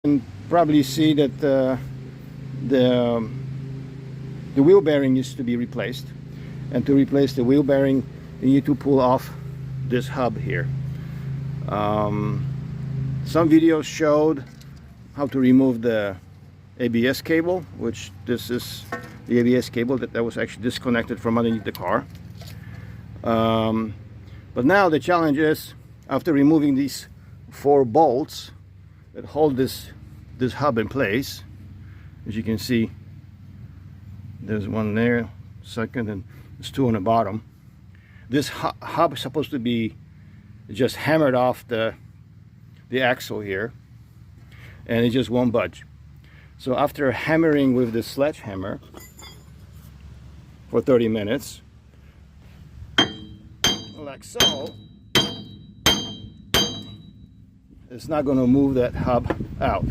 can probably see that the wheel bearing needs to be replaced, and to replace the wheel bearing you need to pull off this hub here. Some videos showed how to remove the ABS cable, which this is the ABS cable that was actually disconnected from underneath the car. But now the challenge is, after removing these 4 bolts that hold this hub in place, as you can see, there's one there, second, and there's 2 on the bottom. This hub is supposed to be just hammered off the axle here, and it just won't budge. So after hammering with the sledgehammer for 30 minutes, like so, it's not going to move that hub out.